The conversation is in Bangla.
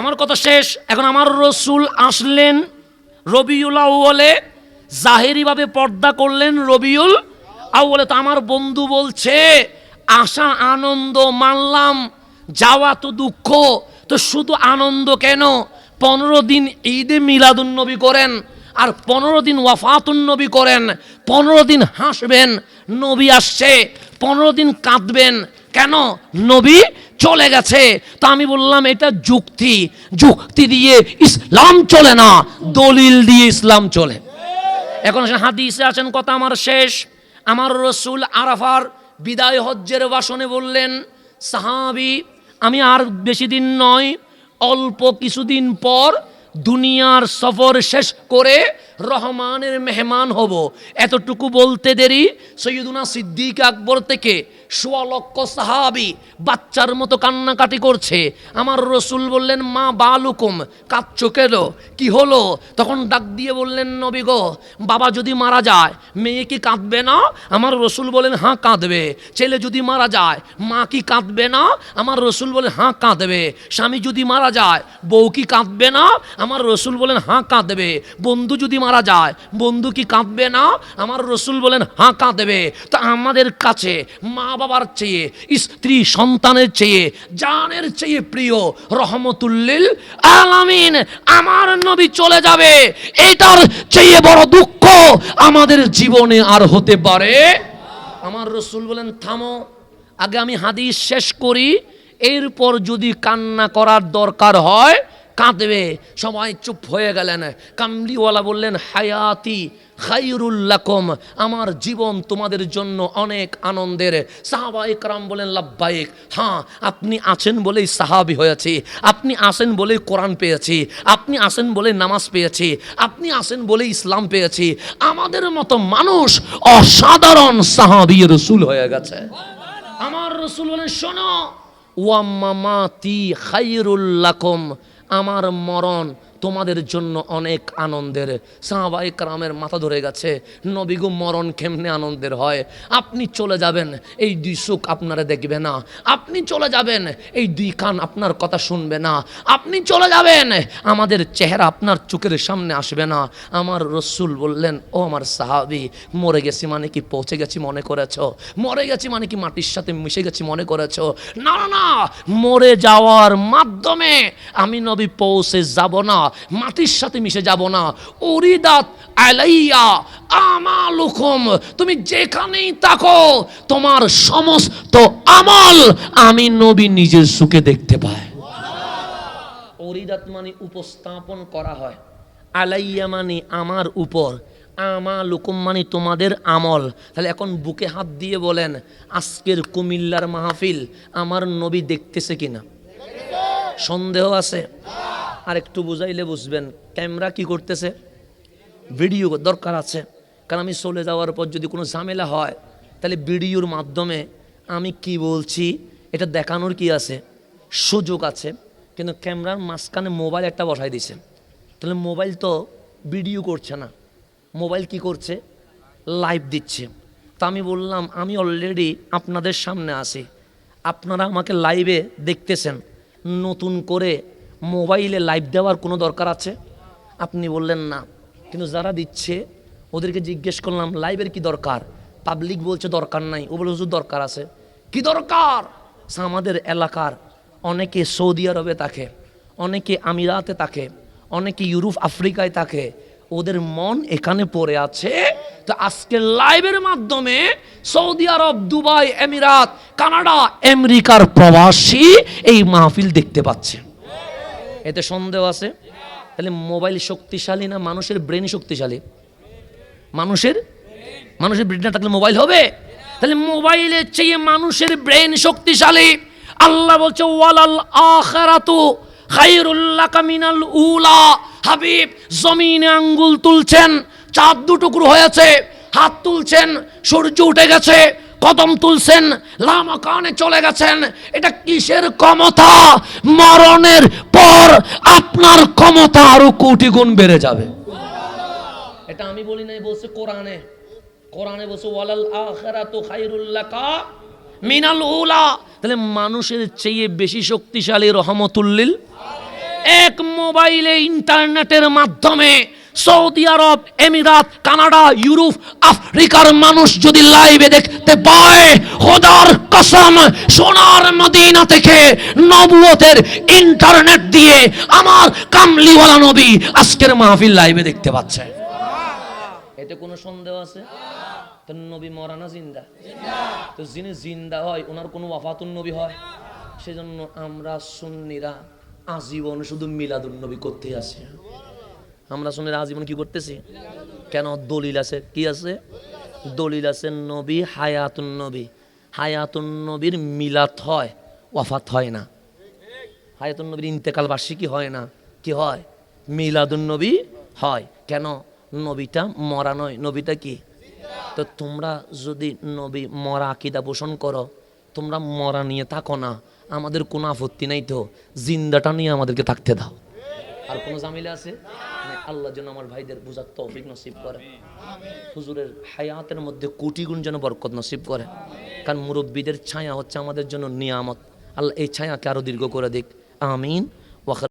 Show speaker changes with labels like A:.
A: আমার কথা শেষ। এখন আমার রসুল আসলেন রবিউল আউয়ালে, জাহেরিভাবে পর্দা করলেন রবিউল আউয়ালে। তো আমার বন্ধু বলছে আশা আনন্দ মানলাম, যাওয়া তো দুঃখ, তো শুধু আনন্দ কেন? 15 দিন ঈদে মিলাদুন নবী করেন, আর 15 দিন ওয়াফাতুন নবী করেন। 15 দিন হাসবেন, নবী আসছে। 15 দিন কাঁদবেন, কেন? নবী চলে গেছে। তো আমি বললাম এটা যুক্তি দিয়ে ইসলাম চলে না, দলিল দিয়ে ইসলাম চলে। এখন হাদিসে আছেন, কথা আমার শেষ। আমার রসুল আরাফার বিদায় হজ্জের ভাষণে বললেন, সাহাবী আমি আর বেশি দিন নয়, অল্প কিছুদিন পর দুনিয়ার সফর শেষ করে রহমানের মেহমান হব। এতটুকু বলতে দেরি সৈয়দুনা সিদ্দিক আকবর থেকে 1.25 লক্ষ সাহাবী বাচ্চার মতো কান্নাকাটি করছে। আমার রসুল বললেন, মা বালুকুম, কাঁদছো কেন, কি হলো? তখন ডাক দিয়ে বললেন, নবী গো, বাবা যদি মারা যায় মেয়ে কি কাঁদবে না? আমার রসুল বলেন, হ্যাঁ কাঁদবে। ছেলে যদি মারা যায় মা কি কাঁদবে না? আমার রসুল বলেন, হ্যাঁ কাঁদবে। স্বামী যদি মারা যায় বউ কি কাঁদবে না? আমার রসুল বলেন, হ্যাঁ কাঁদবে। বন্ধু যদি মারা যায় বন্ধু কি কাঁদবে না? আমার রসুল বলেন, হ্যাঁ কাঁদবে। তা আমাদের কাছে মা বাবার চেয়ে, স্ত্রী সন্তানের চেয়ে, জানের চেয়ে প্রিয় রহমতুল্লিল আলামিন আমার নবী চলে যাবে, এইটার চেয়ে বড় দুঃখ আমাদের জীবনে আর হতে পারে? আমার রসুল বলেন, থামো, আগে আমি হাদিস শেষ করি, এরপর যদি কান্না করার দরকার হয় কাঁদবে। সবাই চুপ হয়ে গেলেন। কামলিওয়ালা বললেন, হায়াতি খায়রুল লাকুম, আমার জীবন তোমাদের জন্য অনেক আনন্দের। সাহাবায়ে কেরাম বলেন, লাব্বাইক, হ্যাঁ আপনি আছেন বলেই সাহাবী হয়েছি, আপনি আছেন বলেই কোরআন পেয়েছি, আপনি আছেন বলেই নামাজ পেয়েছি, আপনি আছেন বলেই ইসলাম পেয়েছি। আমাদের মতো মানুষ অসাধারণ সাহাবী রাসূল হয়ে গেছে। আমার রাসূল বলেন, শোনো, ওয়াম্মামাতি খায়রুল লাকুম, আমার মরণ তোমাদের জন্য অনেক আনন্দের। সাহাবায়ে কেরামের মাথা ধরে গেছে, নবী গো মরণ কেমনে আনন্দের হয়? আপনি চলে যাবেন, এই 2 চোখ আপনারা দেখবে না। আপনি চলে যাবেন, এই 2 কান আপনার কথা শুনবে না। আপনি চলে যাবেন, আমাদের চেহারা আপনার চোখের সামনে আসবে না। আমার রসুল বললেন, ও আমার সাহাবী, মরে গেছি মানে কি পৌঁছে গেছি মনে করেছ? মরে গেছি মানে কি মাটির সাথে মিশে গেছি মনে করেছ? না না না, মরে যাওয়ার মাধ্যমে আমি নবী পৌঁছে যাব না, মাটির সাথে মিশে যাব না। উরিদাত আলাইয়া আমালুকুম, তুমি যেখানেই থাকো তোমার সমস্ত আমল আমি নবী নিজের চোখে দেখতে পাই। উরিদাত মানে উপস্থাপন করা হয়, আলাইয়া মানে আমার উপর, আমালুকুম মানে তোমাদের আমল। তাহলে এখন বুকে হাত দিয়ে বলেন, আজকের কুমিল্লার মাহফিল আমার নবী দেখতেছে কিনা? সন্দেহ আছে? আর একটু বুঝাইলে বুঝবেন। ক্যামেরা কি করতেছে? ভিডিও দরকার আছে, কারণ আমি চলে যাওয়ার পর যদি কোনো ঝামেলা হয় তাহলে ভিডিওর মাধ্যমে আমি কি বলছি এটা দেখানোর কি আছে, সুযোগ আছে। কিন্তু ক্যামেরার মাঝখানে মোবাইল একটা বসাই দিছে, তাহলে মোবাইল তো ভিডিও করছে না, মোবাইল কি করছে? লাইভ দিচ্ছে। তা আমি বললাম, আমি অলরেডি আপনাদের সামনে আছি, আপনারা আমাকে লাইভে দেখতেছেন, নতুন করে মোবাইলে লাইভ দেওয়ার কোনো দরকার আছে? আপনি বললেন না। কিন্তু যারা দিচ্ছে ওদেরকে জিজ্ঞেস করলাম, লাইভের কি দরকার? পাবলিক বলছে দরকার নাই। ও বলে, হুজুর দরকার আছে। কি দরকার? আমাদের এলাকার অনেকে সৌদি আরবে থাকে, অনেকে আমিরাতে থাকে, অনেকে ইউরোপ আফ্রিকায় থাকে, ওদের মন এখানে পড়ে আছে। তো আজকে লাইভের মাধ্যমে সৌদি আরব, দুবাই, আমিরাত, কানাডা, আমেরিকার প্রবাসী এই মাহফিল দেখতে পাচ্ছে। এতে সন্দেহ আছে? তাহলে মোবাইল শক্তিশালী না মানুষের ব্রেন শক্তিশালী? মানুষের ব্রেন না থাকলে মোবাইল হবে? তাহলে মোবাইলের চেয়ে মানুষের ব্রেন শক্তিশালী। আল্লাহ বলছে, ওয়ালাল আখিরাতু খায়রুল লাকা মিনাল উলা। হাবিব জমিনে আঙ্গুল তুলছেন, চাঁদ 2 টুকরো হয়েছে, হাত তুলছেন, সূর্য উঠে গেছে, কদম তুলছেন, লামাকানে চলে গেছেন। এটা কিসের ক্ষমতা? মরণের পর আপনার ক্ষমতা আরো কোটি গুণ বেড়ে যাবে। এটা আমি বলি নাই, বলছে কোরআনে। কোরআনে বলছে, ওয়ালাল আখিরাতু খায়রুল লাকা মিনাল উলা। তাহলে মানুষের চেয়ে বেশি শক্তিশালী রহমতুল্লিল। এক মোবাইলে ইন্টারনেটের মাধ্যমে সৌদি আরব, এমিরাত, কানাডা, ইউরোপ, আফ্রিকার মানুষ যদি লাইভে দেখতে পায়, খোদার কসম সোনার মদিনা থেকে নবুয়তের ইন্টারনেট দিয়ে আমার কামলিওয়ালা নবী আজকের মাহফিল লাইভে দেখতে পাচ্ছে। এতে কোনো সন্দেহ আছে? তো নবী মরা না জিন্দা? তো যিনি জিন্দা হয় ওনার কোনো ওয়াফাতুন নবী হয়? সেজন্য আমরা সুন্নিরা আজীবন শুধু মিলাদুন নবী করতে আসি। আমরা সুন্নিরা আজীবন কি করতেছি? কেন? দলিল আছে। কি আছে? দলিল আছে। নবী হায়াতুন নবী, হায়াতুন নবীর মিলাদ হয়, ওয়াফাত হয় না। হায়াতুন নবীর ইন্তেকাল বার্ষিকী হয় না, কি হয়? মিলাদুন নবী হয়। কেন? নবীটা মরা নয়, নবীটা কি? তো তোমরা যদি নবী মরা আকীদা পোষণ করো, তোমরা মরা নিয়ে থাকো না, আমাদের কোনো আপত্তি নাই, তো জিন্দাটা নিয়ে আমাদেরকে থাকতে দাও। আর কোনো জামিলা আছে? আল্লাহ যেন আমার ভাইদের বুঝার তৌফিক নসিব করে, হুজুরের হায়াতের মধ্যে কোটি গুণ যেন বরকত নসিব করে। কারণ মুরব্বীদের ছায়া হচ্ছে আমাদের জন্য নিয়ামত। আল্লাহ এই ছায়াকে আরো দীর্ঘ করে দিক, আমিন।